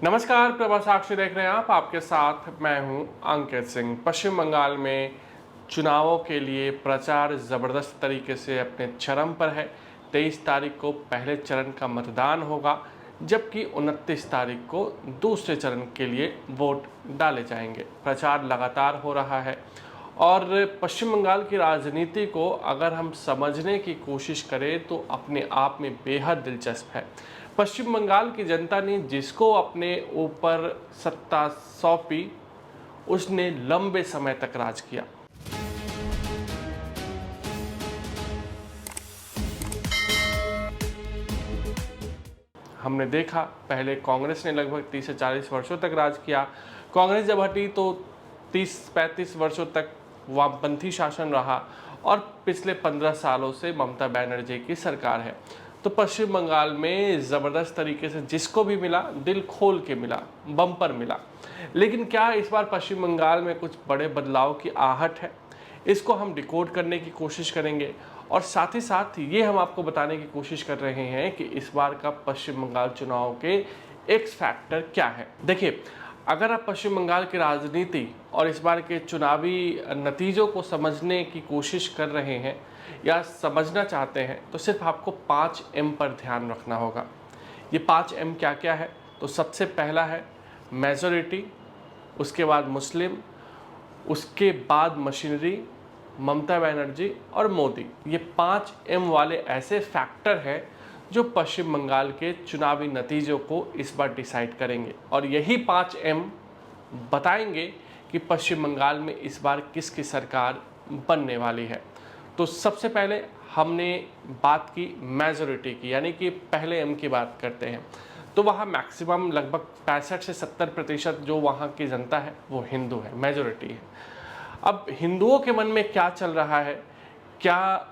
नमस्कार, प्रभा साक्षी देख रहे हैं आप। आपके साथ मैं हूं अंकित सिंह। पश्चिम बंगाल में चुनावों के लिए प्रचार ज़बरदस्त तरीके से अपने चरम पर है। 23 तारीख को पहले चरण का मतदान होगा, जबकि 29 तारीख को दूसरे चरण के लिए वोट डाले जाएंगे। प्रचार लगातार हो रहा है और पश्चिम बंगाल की राजनीति को अगर हम समझने की कोशिश करें तो अपने आप में बेहद दिलचस्प है। पश्चिम बंगाल की जनता ने जिसको अपने ऊपर सत्ता सौंपी, उसने लंबे समय तक राज किया। हमने देखा, पहले कांग्रेस ने लगभग 30 से 40 वर्षों तक राज किया। कांग्रेस जब हटी तो 30-35 वर्षों तक वामपंथी शासन रहा और पिछले 15 सालों से ममता बनर्जी की सरकार है। तो पश्चिम बंगाल में ज़बरदस्त तरीके से जिसको भी मिला दिल खोल के मिला, बम्पर मिला। लेकिन क्या इस बार पश्चिम बंगाल में कुछ बड़े बदलाव की आहट है? इसको हम डिकोड करने की कोशिश करेंगे और साथ ही साथ ये हम आपको बताने की कोशिश कर रहे हैं कि इस बार का पश्चिम बंगाल चुनाव के एक्स फैक्टर क्या है। देखिए, अगर आप पश्चिम बंगाल की राजनीति और इस बार के चुनावी नतीजों को समझने की कोशिश कर रहे हैं या समझना चाहते हैं तो सिर्फ आपको 5 एम पर ध्यान रखना होगा। ये 5 एम क्या क्या है? तो सबसे पहला है मेजॉरिटी, उसके बाद मुस्लिम, उसके बाद मशीनरी, ममता बनर्जी और मोदी। ये 5 एम वाले ऐसे फैक्टर हैं जो पश्चिम बंगाल के चुनावी नतीजों को इस बार डिसाइड करेंगे और यही 5 एम बताएंगे कि पश्चिम बंगाल में इस बार किसकी सरकार बनने वाली है। तो सबसे पहले हमने बात की मेजॉरिटी की, यानी कि पहले एम की बात करते हैं। तो वहाँ मैक्सिमम लगभग 65 से 70% जो वहाँ की जनता है वो हिंदू है, मेजॉरिटी है। अब हिंदुओं के मन में क्या चल रहा है? क्या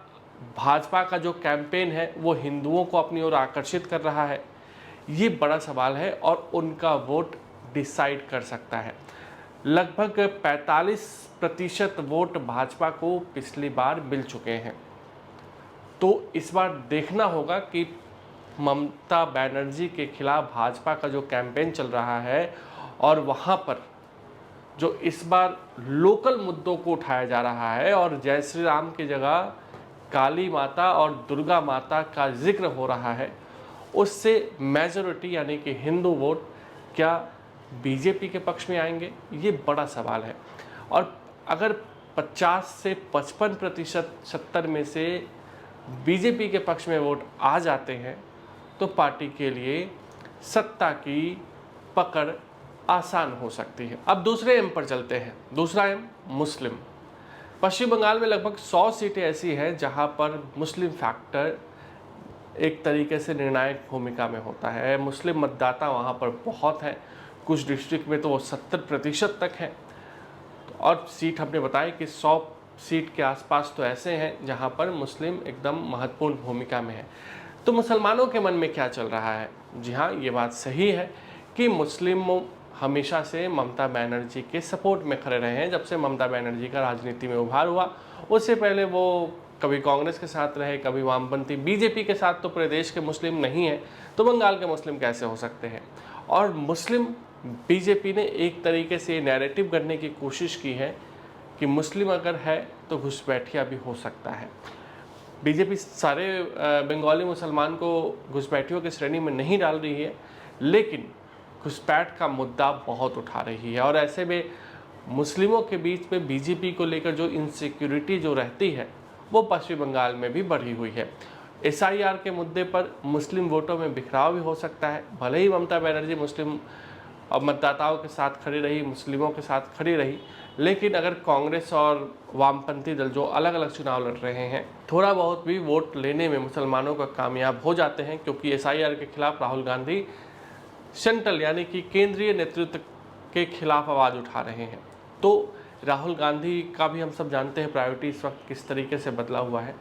भाजपा का जो कैंपेन है वो हिंदुओं को अपनी ओर आकर्षित कर रहा है? ये बड़ा सवाल है और उनका वोट डिसाइड कर सकता है। लगभग 45% वोट भाजपा को पिछली बार मिल चुके हैं। तो इस बार देखना होगा कि ममता बनर्जी के खिलाफ भाजपा का जो कैंपेन चल रहा है और वहाँ पर जो इस बार लोकल मुद्दों को उठाया जा रहा है और जय श्री राम की जगह काली माता और दुर्गा माता का जिक्र हो रहा है, उससे मेजॉरिटी यानी कि हिंदू वोट क्या बीजेपी के पक्ष में आएंगे? ये बड़ा सवाल है। और अगर 50 से 55% 70 में से बीजेपी के पक्ष में वोट आ जाते हैं तो पार्टी के लिए सत्ता की पकड़ आसान हो सकती है। अब दूसरे एम पर चलते हैं। दूसरा एम मुस्लिम। पश्चिम बंगाल में लगभग 100 सीटें ऐसी हैं जहां पर मुस्लिम फैक्टर एक तरीके से निर्णायक भूमिका में होता है। मुस्लिम मतदाता वहां पर बहुत हैं, कुछ डिस्ट्रिक्ट में तो वो 70% तक हैं। और सीट हमने बताया कि 100 सीट के आसपास तो ऐसे हैं जहां पर मुस्लिम एकदम महत्वपूर्ण भूमिका में है। तो मुसलमानों के मन में क्या चल रहा है? जी हाँ, ये बात सही है कि मुस्लिम हमेशा से ममता बनर्जी के सपोर्ट में खड़े रहे हैं। जब से ममता बनर्जी का राजनीति में उभार हुआ, उससे पहले वो कभी कांग्रेस के साथ रहे, कभी वामपंथी। बीजेपी के साथ तो प्रदेश के मुस्लिम नहीं है, तो बंगाल के मुस्लिम कैसे हो सकते हैं? और मुस्लिम बीजेपी ने एक तरीके से नैरेटिव करने की कोशिश की है कि मुस्लिम अगर है तो घुसपैठिया भी हो सकता है। बीजेपी सारे बंगाली मुसलमान को घुसपैठियों की श्रेणी में नहीं डाल रही है, लेकिन घुसपैठ का मुद्दा बहुत उठा रही है। और ऐसे में मुस्लिमों के बीच में बीजेपी को लेकर जो इनसिक्योरिटी जो रहती है वो पश्चिम बंगाल में भी बढ़ी हुई है। एसआईआर के मुद्दे पर मुस्लिम वोटों में बिखराव भी हो सकता है। भले ही ममता बनर्जी मुस्लिम मतदाताओं के साथ खड़ी रही, मुस्लिमों के साथ खड़ी रही, लेकिन अगर कांग्रेस और वामपंथी दल जो अलग अलग चुनाव लड़ रहे हैं थोड़ा बहुत भी वोट लेने में मुसलमानों का कामयाब हो जाते हैं, क्योंकि एसआईआर के खिलाफ राहुल गांधी सेंट्रल यानी कि केंद्रीय नेतृत्व के खिलाफ आवाज़ उठा रहे हैं। तो राहुल गांधी का भी हम सब जानते हैं प्रायोरिटी इस वक्त किस तरीके से बदला हुआ है।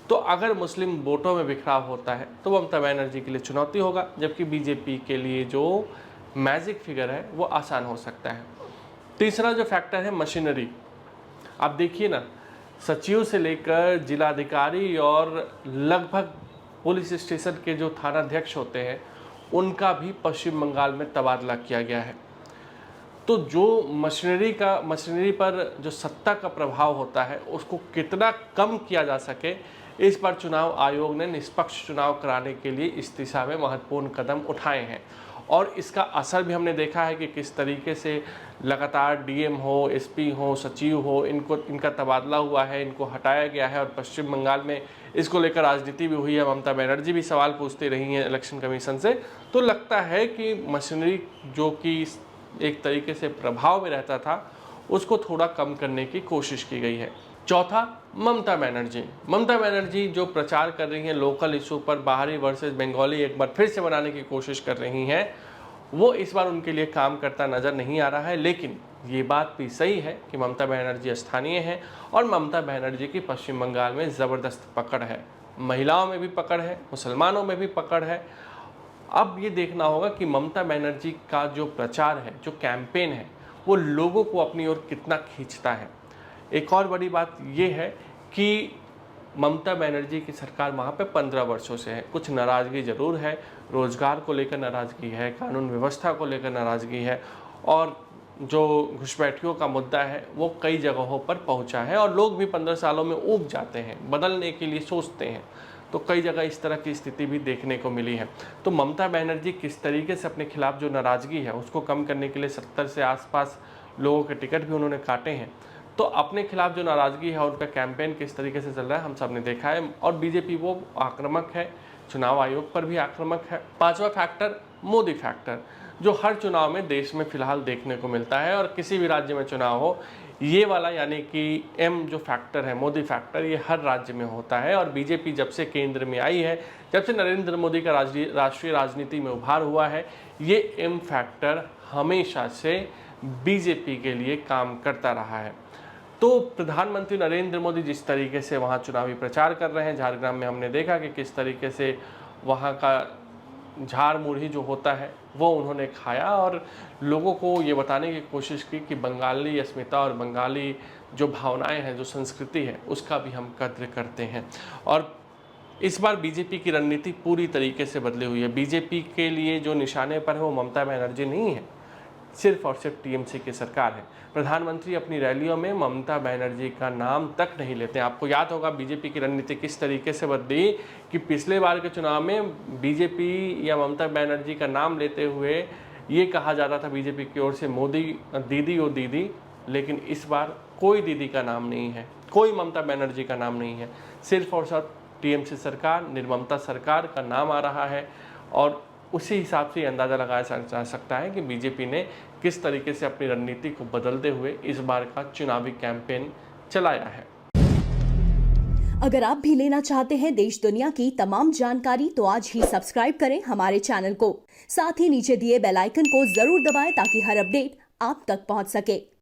तो अगर मुस्लिम वोटों में बिखराव होता है तो ममता बनर्जी के लिए चुनौती होगा, जबकि बीजेपी के लिए जो मैजिक फिगर है वो आसान हो सकता है। तीसरा जो फैक्टर है मशीनरी। आप देखिए ना, सचिव से लेकर जिलाधिकारी और लगभग पुलिस स्टेशन के जो थानाध्यक्ष होते हैं उनका भी पश्चिम बंगाल में तबादला किया गया है। तो जो मशीनरी पर जो सत्ता का प्रभाव होता है उसको कितना कम किया जा सके, इस पर चुनाव आयोग ने निष्पक्ष चुनाव कराने के लिए इस दिशा में महत्वपूर्ण कदम उठाए हैं। और इसका असर भी हमने देखा है कि किस तरीके से लगातार डीएम हो, एसपी हो, सचिव हो, इनका तबादला हुआ है, इनको हटाया गया है। और पश्चिम बंगाल में इसको लेकर राजनीति भी हुई है, ममता बनर्जी भी सवाल पूछती रही हैं इलेक्शन कमीशन से। तो लगता है कि मशीनरी जो कि एक तरीके से प्रभाव में रहता था, उसको थोड़ा कम करने की कोशिश की गई है। चौथा, ममता बनर्जी जो प्रचार कर रही हैं लोकल इशू पर, बाहरी वर्सेस बंगाली एक बार फिर से बनाने की कोशिश कर रही हैं, वो इस बार उनके लिए काम करता नज़र नहीं आ रहा है। लेकिन ये बात भी सही है कि ममता बनर्जी स्थानीय हैं और ममता बनर्जी की पश्चिम बंगाल में ज़बरदस्त पकड़ है, महिलाओं में भी पकड़ है, मुसलमानों में भी पकड़ है। अब ये देखना होगा कि ममता बनर्जी का जो प्रचार है, जो कैंपेन है, वो लोगों को अपनी ओर कितना खींचता है। एक और बड़ी बात ये है कि ममता बनर्जी की सरकार वहाँ पे 15 वर्षों से है। कुछ नाराज़गी ज़रूर है, रोज़गार को लेकर नाराज़गी है, कानून व्यवस्था को लेकर नाराज़गी है, और जो घुसपैठियों का मुद्दा है वो कई जगहों पर पहुँचा है। और लोग भी 15 सालों में ऊब जाते हैं, बदलने के लिए सोचते हैं। तो कई जगह इस तरह की स्थिति भी देखने को मिली है। तो ममता बनर्जी किस तरीके से अपने खिलाफ जो नाराज़गी है उसको कम करने के लिए 70 से आसपास लोगों के टिकट भी उन्होंने काटे हैं। तो अपने खिलाफ जो नाराज़गी है, उनका कैंपेन किस तरीके से चल रहा है, हम सब ने देखा है। और बीजेपी वो आक्रामक है, चुनाव आयोग पर भी आक्रामक है। पांचवा फैक्टर, मोदी फैक्टर, जो हर चुनाव में देश में फिलहाल देखने को मिलता है। और किसी भी राज्य में चुनाव हो, ये वाला यानी कि एम जो फैक्टर है, मोदी फैक्टर, ये हर राज्य में होता है। और बीजेपी जब से केंद्र में आई है, जब से नरेंद्र मोदी का राष्ट्रीय राजनीति में उभार हुआ है, ये एम फैक्टर हमेशा से बीजेपी के लिए काम करता रहा है। तो प्रधानमंत्री नरेंद्र मोदी जिस तरीके से वहाँ चुनावी प्रचार कर रहे हैं, झारग्राम में हमने देखा कि किस तरीके से वहाँ का झाड़ मुरही जो होता है वो उन्होंने खाया और लोगों को ये बताने की कोशिश की कि बंगाली अस्मिता और बंगाली जो भावनाएं हैं, जो संस्कृति है, उसका भी हम कद्र करते हैं। और इस बार बीजेपी की रणनीति पूरी तरीके से बदली हुई है। बीजेपी के लिए जो निशाने पर है वो ममता बनर्जी नहीं है, सिर्फ और सिर्फ टीएमसी की सरकार है। प्रधानमंत्री अपनी रैलियों में ममता बनर्जी का नाम तक नहीं लेते हैं। आपको याद होगा बीजेपी की रणनीति किस तरीके से बदली कि पिछले बार के चुनाव में बीजेपी या ममता बनर्जी का नाम लेते हुए ये कहा जाता था बीजेपी की ओर से, मोदी दीदी ओ दीदी, लेकिन इस बार कोई दीदी का नाम नहीं है, कोई ममता बनर्जी का नाम नहीं है, सिर्फ और सिर्फ टीएमसी सरकार, निर्ममता सरकार का नाम आ रहा है। और उसी हिसाब से अंदाज़ा लगाया जा सकता है कि बीजेपी ने किस तरीके से अपनी रणनीति को बदलते हुए इस बार का चुनावी कैंपेन चलाया है। अगर आप भी लेना चाहते हैं देश दुनिया की तमाम जानकारी तो आज ही सब्सक्राइब करें हमारे चैनल को। साथ ही नीचे दिए बेल आइकन को जरूर दबाएं ताकि हर अपडेट आप तक पहुंच सके।